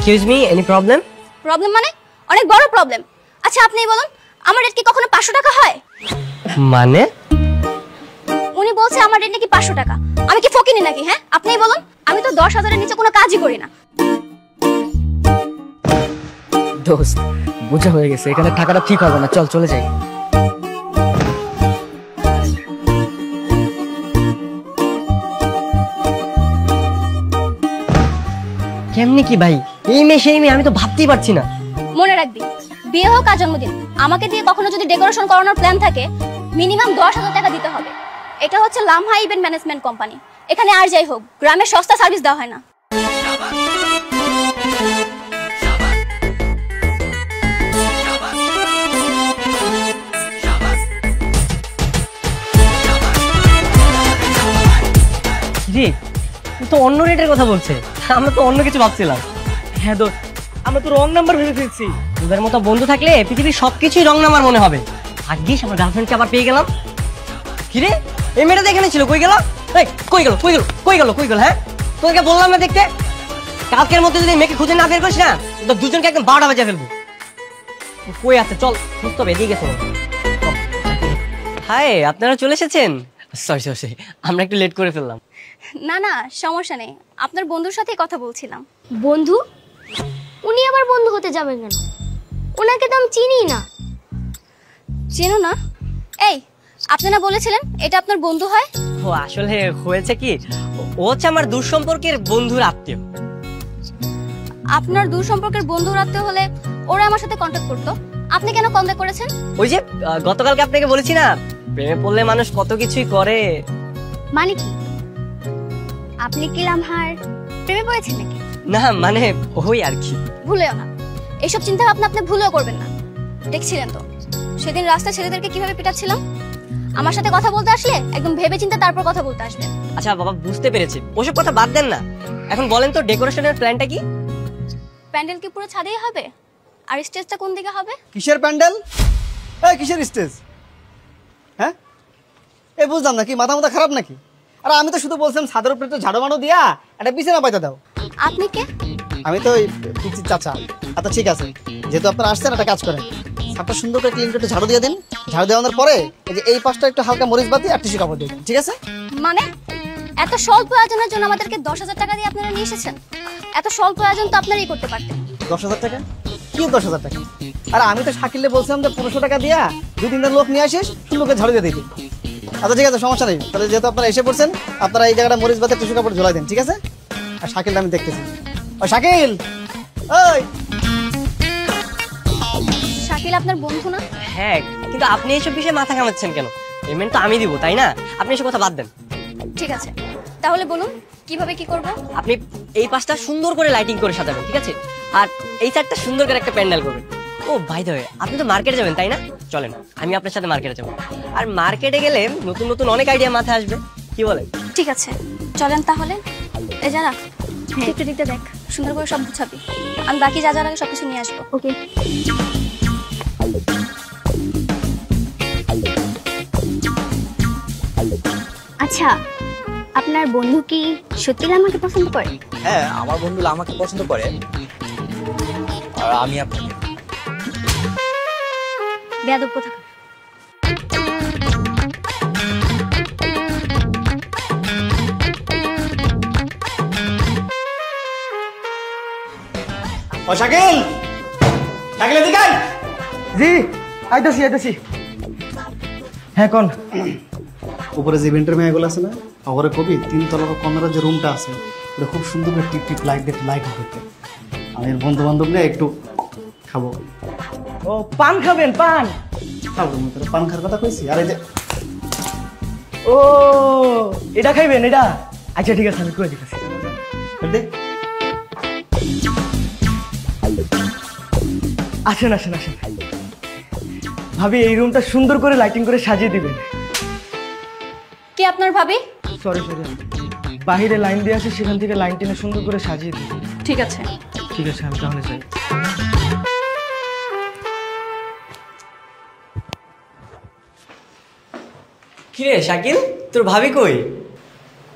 Excuse me, any problem? Problem মানে অনেক বড় প্রবলেম। আচ্ছা আপনিই বলুন, আমার রেট কি কখনো 500 টাকা হয়? মানে উনি বলছে আমার রেট নাকি 500 টাকা। আমি কি ফকিনি নাকি? হ্যাঁ আপনিই বলুন, আমি তো 10,000 এর নিচে কোনো কাজই করি না। দোস্ত বোঝা হয়ে গেছে, এখানে টাকাটা ঠিক হবে না, চল চলে যাই। কেমনি কি ভাই, এই মেয়ে সেই মেয়ে, আমি তো ভাবতেই পারছি না। মনে রাখবি, বিয়ে হোক আর জন্মদিন, আমাকে দিয়ে কখনো যদি ডেকোরেশন করানোর প্ল্যান থাকে মিনিমাম 10,000 টাকা দিতে হবে। এটা হচ্ছে লামহা ইভেন্ট ম্যানেজমেন্ট কোম্পানি। এখানে আর যাই হোক গ্রামে সস্তা সার্ভিস দেওয়া হয় না। জি, তো অন্য রেটের কথা বলছে, আমরা তো অন্য কিছু ভাবছিলাম। হ্যাঁ দোস্ত, আমরা তো রং নাম্বার ভেবে ফেলছি। তোদের মতো বন্ধু থাকলে পৃথিবীর সবকিছুই রং নাম্বার মনে হবে। ভাগ্যিস আমার গার্লফ্রেন্ডকে আবার পেয়ে গেলাম। কিরে, এই মেয়েটা এখানে ছিল, কই গেল? এই কই গেল, কই গেল, কই গেল, কই গেল? হ্যাঁ তোকে বললাম না দেখতে, কালকের মধ্যে যদি মেয়েকে খুঁজে না বের করিস না, তো দুজনকে একদম 12টা বাজে ফেলবো। কই আছে, চল বুঝতে হবে, এদিকে গেছে। হাই, আপনারা চলে এসেছেন? সরি সরি সরি, আমরা একটু লেট করে ফেললাম। না না সমস্যা নেই, আপনার বন্ধুর সাথেই কথা বলছিলাম। বন্ধু? উনি আবার বন্ধু হতে যাবেন কেন? ওনাকে তো আমি চিনি না। চেনো না? এই আপনারা বলেছিলেন এটা আপনার বন্ধু হয়। ও আসলে হয়েছে কি, ও হচ্ছে আমার দূর সম্পর্কের বন্ধুর আত্মীয়। আপনার দূর সম্পর্কের বন্ধুর আত্মীয় হলে ওরা আমার সাথে কন্ট্যাক্ট করতো, আপনি কেন কন্ট্যাক্ট করেছেন? ওই যে গতকালকে আপনাকে বলেছি না, প্রেমে পড়লে মানুষ কত কিছুই করে। মানে কি, আপনি কি লামহার প্রেমে পড়েছেন নাকি? না মানে ওই আর কি। ভুলেও না, এইসব চিন্তা ভাবনা আপনি ভুলেও করবেন না। দেখছিলেন তো সেদিন রাস্তায় ছেলেদেরকে কিভাবে পিটাচ্ছিলাম। আমার সাথে কথা বলতে আসলে একদম ভেবে চিন্তে তারপর কথা বলতে আসবেন। আচ্ছা বাবা, বুঝতে পেরেছি, ওসব কথা বাদ দেন না। এখন বলেন তো ডেকোরেশনের প্ল্যানটা কি? প্যান্ডেল কি পুরো ছাদেই হবে? আর স্টেজটা কোন দিকে হবে? কিসের প্যান্ডেল? এই কিসের স্টেজ? হ্যাঁ এই বুঝলাম না, কি মাথা মাথা খারাপ নাকি? আর আমি তো শুধু বলছিলাম ছাদের উপরে একটু ঝাড়ু মানো দিয়া একটা বিছানা পাইতে দাও। আপনি কে? আমি তো ওই পিচির চাচা। আচ্ছা ঠিক আছে, যেহেতু আপনারা আসছেন একটা কাজ করেন, ছাদটা সুন্দর করে ক্লিন করে একটু ঝাড়ু দিয়ে দিন। ঝাড়ু দেওয়ানোর পরে এই যে এই পাশটা একটু হালকা মরিচ বাতি আর টিস্যু কাপড় দিয়ে দিন, ঠিক আছে? মানে এত স্বল্প আয়োজনের জন্য আমাদেরকে 10,000 টাকা দিয়ে আপনারা নিয়ে এসেছেন? এত স্বল্প আয়োজন তো আপনারাই করতে পারতেন। 10,000 টাকা? কি 10,000 টাকা? আর আমি তো শাকিলে বলছিলাম যে 1500 টাকা দিয়া 2-3 লোক নিয়ে আসিস, সুন্দর করে ঝাড়ু দিয়ে দিবি। আচ্ছা ঠিক আছে, সমস্যা নেই। তাহলে যেহেতু আপনারা এসে পড়ছেন, আপনারা এই জায়গাটা মরিচ বাতি টিস্যু কাপড় ঝোলাই দেন, ঠিক আছে? আর শাকিলটা আমি দেখতেছি। ও শাকিল, ওই শাকিল আপনার বন্ধু না? হ্যাঁ, কিন্তু আপনি এইসব বিষয়ে মাথা ঘামাচ্ছেন কেন? পেমেন্ট তো আমি দিব, তাই না? আপনি এসব কথা বাদ দেন। ঠিক আছে, তাহলে বলুন কিভাবে কি করব? আপনি এই পাশটা সুন্দর করে লাইটিং করে সাজাবেন, ঠিক আছে? আর এই সাইডটা সুন্দর করে একটা প্যান্ডেল করবেন। ও বাই দ্য ওয়ে, আপনি তো মার্কেটে যাবেন তাই না? চলেন আমি আপনার সাথে মার্কেটে যাবো। আর মার্কেটে গেলে নতুন নতুন অনেক আইডিয়া মাথায় আসবে, কি বলেন? ঠিক আছে চলেন তাহলে। এই যারা একটু দিতে দেখ, সুন্দর করে সব গুছাবি। আমি বাকি যা যা লাগে সবকিছু নিয়ে আসবো। ওকে। আচ্ছা, আপনার বন্ধু কি সত্যি আমাকে পছন্দ করে? হ্যাঁ, আমার বন্ধু আমাকে পছন্দ করে, আর আমি আপনাকে। বেয়াদব কোথাকার। ও শাকিল, শাকিল এদিকে আয়। জি আইতাছি আইতাছি। হ্যাঁ কোন? উপরে যে ইভেন্টের মেয়েগুলো আছে না, ওরে কবি 3 তলার কর্নারের যে রুমটা আছে, ওটা খুব সুন্দর করে টিপ টিপ লাইট দিয়ে লাইট করতে। আমি বন্ধু বান্ধব নিয়ে একটু খাবো। ও পান খাবেন? পান খাবো, পান খাওয়ার কথা কইছি। আর এই যে ও এটা খাইবেন এটা? আচ্ছা ঠিক আছে, আমি করে দিতেছি। আসেন আসেন আসেন। ভাবি এই রুমটা সুন্দর করে লাইটিং করে সাজিয়ে দিবেন। কে আপনার ভাবি? সরি সরি, বাহিরে লাইন দিয়ে আসে, সেখান থেকে লাইন টেনে সুন্দর করে সাজিয়ে দিবেন। ঠিক আছে ঠিক আছে, আমি তাহলে যাই। কিরে শাকিল, তোর ভাবি কই?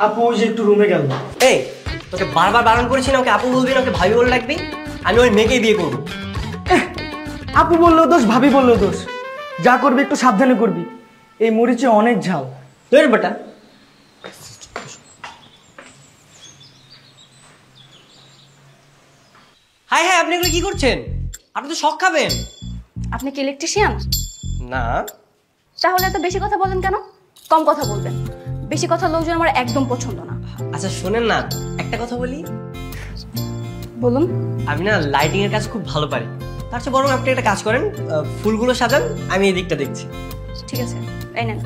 আপু ওই যে একটু রুমে গেল। এই তোকে বারবার বারণ করেছি না ওকে আপু বলবি না, ওকে ভাবি বলে রাখবি। আমি ওই মেয়েকেই বিয়ে করবো। আপু বললেও দোষ, ভাবি বললেও দোষ। যা করবি একটু সাবধানে করবি, এই মরিচে অনেক ঝাল। তোর বেটা হাই হাই, আপনি এগুলো কি করছেন? আপনি তো শখ খাবেন। আপনি কি ইলেকট্রিশিয়ান? না। তাহলে এত বেশি কথা বলেন কেন? কম কথা বলবেন। বেশি কথা লোকজন আমার একদম পছন্দ না। আচ্ছা শোনেন না, একটা কথা বলি। বলুন। আমি না লাইটিং এর কাজ খুব ভালো পারি। তার চেয়ে বরং আপনি একটা কাজ করেন, ফুলগুলো সাজান, আমি এই দিকটা দেখছি। ঠিক আছে, এই নেন।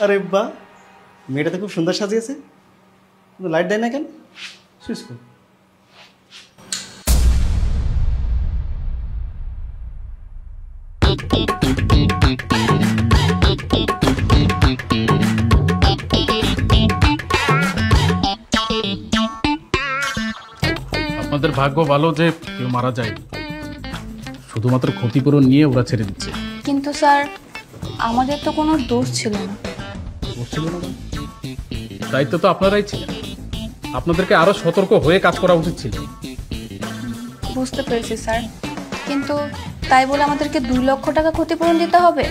আরে বাহ, মেয়েটা তো খুব সুন্দর সাজিয়েছে, কিন্তু লাইট দেয় না কেন? সুইচ কর। আপনাদের ভাগ্য ভালো যে কেউ মারা যায়, শুধুমাত্র ক্ষতিপূরণ নিয়ে ওরা ছেড়ে দিচ্ছে। কিন্তু স্যার, আমাদের তো কোনো দোষ ছিল না। দায়িত্ব তো আপনারাই ছিলেন, আপনাদেরকে আরো সতর্ক হয়ে কাজ করা উচিত ছিল। বুঝতে পেরেছি স্যার, কিন্তু তাই বলে আমাদেরকে 2 লক্ষ টাকা ক্ষতিপূরণ দিতে হবে?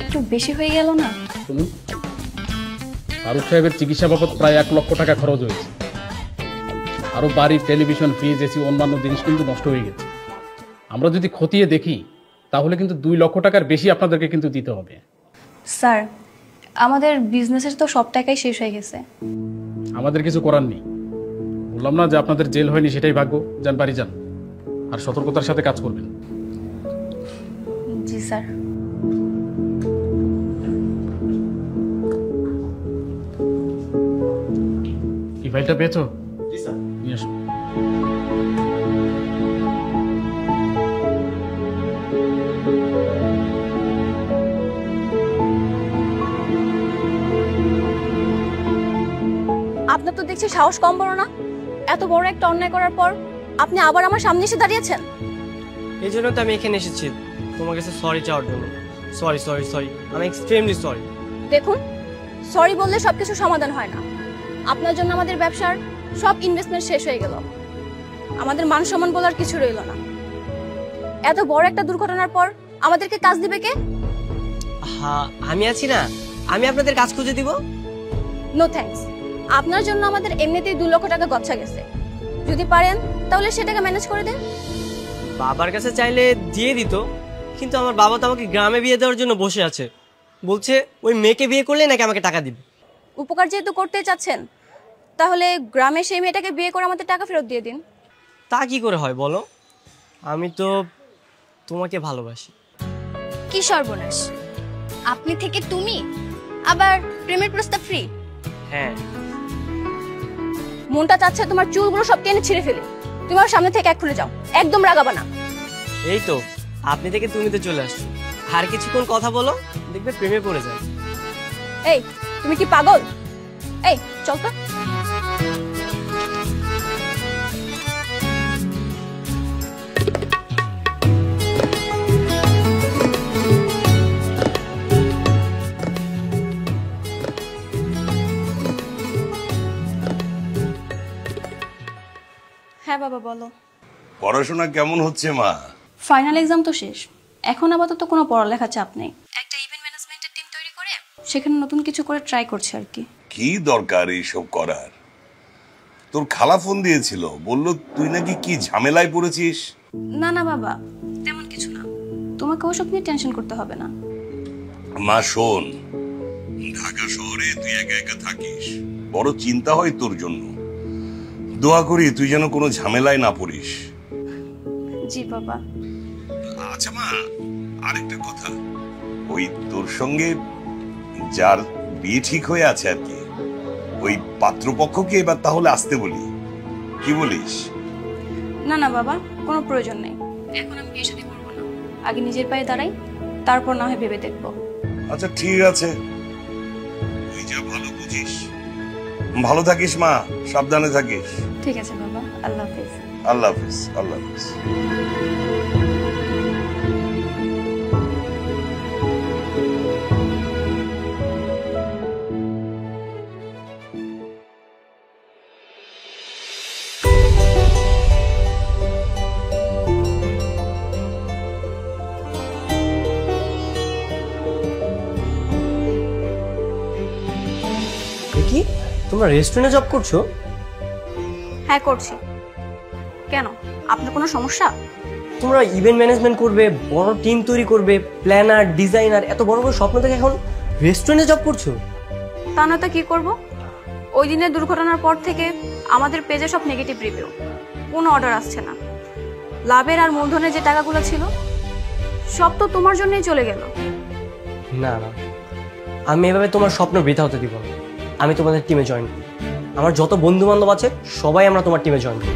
একটু বেশি হয়ে গেল না? শুনুন, ফারুক সাহেবের চিকিৎসা বাবদ প্রায় 1 লক্ষ টাকা খরচ হয়েছে। আরো বাড়ি, টেলিভিশন, ফ্রিজ, এসি, অন্যান্য জিনিস কিন্তু নষ্ট হয়ে গেছে। আমরা যদি খতিয়ে দেখি তাহলে কিন্তু 2 লক্ষ টাকার বেশি আপনাদেরকে কিন্তু দিতে হবে। স্যার, আমাদের বিজনেসের তো সব টাকাই শেষ হয়ে গেছে। আমাদের কিছু করার নেই। বললাম না যে আপনাদের জেল হয়নি, সেটাই ভাগ্য। যান, বাড়ি যান, আর সতর্কতার সাথে কাজ করবেন। জি স্যার। কি ফাইলটা পেয়েছো? নিয়ে আসো। আপনার তো দেখছি সাহস কম বড় না। এত বড় একটা অন্যায় করার পর আপনি আবার আমার সামনে এসে দাঁড়িয়েছেন। এই জন্য তো আমি এখানে এসেছি তোমার কাছে সরি চাওয়ার জন্য। সরি সরি সরি, আমি এক্সট্রিমলি সরি। দেখুন, সরি বললে সবকিছু সমাধান হয় না। আপনার জন্য আমাদের ব্যবসার সব ইনভেস্টমেন্ট শেষ হয়ে গেল। আমাদের মান সম্মান বলার কিছু রইল না। এত বড় একটা দুর্ঘটনার পর আমাদেরকে কাজ দিবে কে? হ্যাঁ, আমি আছি না, আমি আপনাদের কাজ খুঁজে দিব। No thanks. আপনার জন্য আমাদের এমনিতেই 2 লক্ষ টাকা গচ্ছা গেছে। যদি পারেন তাহলে সেটাকে ম্যানেজ করে দেন। বাবার কাছে চাইলে দিয়ে দিত, কিন্তু আমার বাবা তো আমাকে গ্রামে বিয়ে দেওয়ার জন্য বসে আছে। বলছে ওই মেয়েকে বিয়ে করলে নাকি আমাকে টাকা দিবে। উপকার যেহেতু করতে চাচ্ছেন, তাহলে গ্রামে সেই মেয়েটাকে বিয়ে করে আমাদের টাকা ফেরত দিয়ে দিন। তা কি করে হয় বলো? আমি তো তোমাকে ভালোবাসি। কি সর্বনাশ, আপনি থেকে তুমি, আবার প্রেমের প্রস্তাব ফ্রি? হ্যাঁ। মনটা চাচ্ছে তোমার চুলগুলো সব টেনে ছিঁড়ে ফেলে। তুমি আমার সামনে থেকে এক্ষুনি যাও, একদম রাগাবা না। এই তো আপনি থেকে তুমিতে চলে আসছো, আর কিছুক্ষণ কথা বলো, দেখবে প্রেমে পড়ে যায়। এই, তুমি কি পাগল? এই চল তো। হ্যাঁ বাবা বলো। পড়াশোনা কেমন হচ্ছে মা? ফাইনাল এক্সাম তো শেষ, এখন আপাতত কোনো পড়ালেখা চাপ নেই। একটা ইভেন্ট ম্যানেজমেন্টের টিম তৈরি করে সেখানে নতুন কিছু করে ট্রাই করছি আর কি। কি দরকার এইসব করার? তোর খালা ফোন দিয়েছিল, বলল তুই নাকি কি ঝামেলায় পড়েছিস। না না বাবা, তেমন কিছু না, তোমাকে ওসব নিয়ে টেনশন করতে হবে না। মা শোন, ঢাকা শহরে তুই একা একা থাকিস, বড় চিন্তা হয় তোর জন্য। দোয়া করি তুই যেন কোনো ঝামেলায় না পড়িস। জি বাবা। আচ্ছা মা, আরেকটা কথা, ওই তোর সঙ্গে যার বিয়ে ঠিক হয়ে আছে আর কি, ওই পাত্রপক্ষকে এবার তাহলে আসতে বলি, কি বলিস? না না বাবা, কোনো প্রয়োজন নেই, এখন আমি বিয়ে শাদী করবো না। আগে নিজের পায়ে দাঁড়াই, তারপর না হয় ভেবে দেখবো। আচ্ছা ঠিক আছে, তুই যা ভালো বুঝিস। ভালো থাকিস মা, সাবধানে থাকিস। ঠিক আছে বাবা, আল্লাহ হাফেজ। আল্লাহ হাফিজ, আল্লাহ হাফিজ। কি তোমরা রেস্টুরেন্টে জব করছো? হ্যাঁ করছি। কেন, আপনার কোনো সমস্যা? তোমরা ইভেন্ট ম্যানেজমেন্ট করবে, বড় টিম তৈরি করবে, প্ল্যানার, ডিজাইনার, এত বড় বড় স্বপ্ন থেকে এখন রেস্টুরেন্টে জব করছো? তা নয়তো কি করব? ওই দিনের দুর্ঘটনার পর থেকে আমাদের পেজে সব নেগেটিভ রিভিউ, কোনো অর্ডার আসছে না। লাভের আর মূলধনের যে টাকাগুলো ছিল সব তো তোমার জন্যই চলে গেল। না না, আমি এভাবে তোমার স্বপ্ন বৃথা হতে দিব না। আমি তোমাদের টিমে জয়েন করি, আমার যত বন্ধু বান্ধব আছে সবাই আমরা তোমার টিমে জয়েন করি।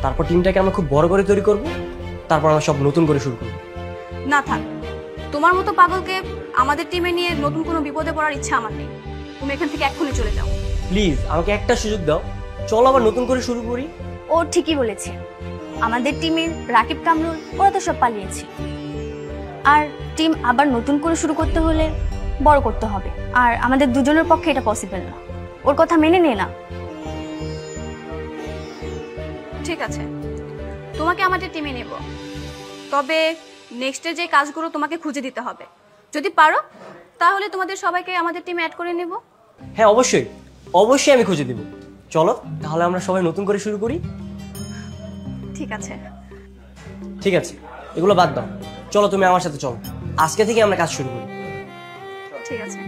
তারপর টিমটাকে আমরা খুব বড় করে তৈরি করব, তারপর আমরা সব নতুন করে শুরু করব। না থাক, তোমার মতো পাগলকে আমাদের টিমে নিয়ে নতুন কোনো বিপদে পড়ার ইচ্ছা আমার নেই। তুমি এখান থেকে এক্ষুনি চলে যাও। প্লিজ আমাকে একটা সুযোগ দাও, চলো আবার নতুন করে শুরু করি। ও ঠিকই বলেছে, আমাদের টিমের রাকিব কামরুল ওরা তো সব পালিয়েছে। আর টিম আবার নতুন করে শুরু করতে হলে বড় করতে হবে, আর আমাদের দুজনের পক্ষে এটা পসিবল না। ওর কথা মেনে নে না। ঠিক আছে, তোমাকে আমাদের টিমে নেব, তবে নেক্সটে যে কাজগুলো তোমাকে খুঁজে দিতে হবে। যদি পারো তাহলে তোমাদের সবাইকে আমাদের টিমে অ্যাড করে নেব। হ্যাঁ অবশ্যই, অবশ্যই আমি খুঁজে দিব। চলো তাহলে আমরা সবাই নতুন করে শুরু করি। ঠিক আছে। ঠিক আছে, এগুলো বাদ দাও, চলো তুমি আমার সাথে চলো, আজকে থেকে আমরা কাজ শুরু করি। ঠিক আছে।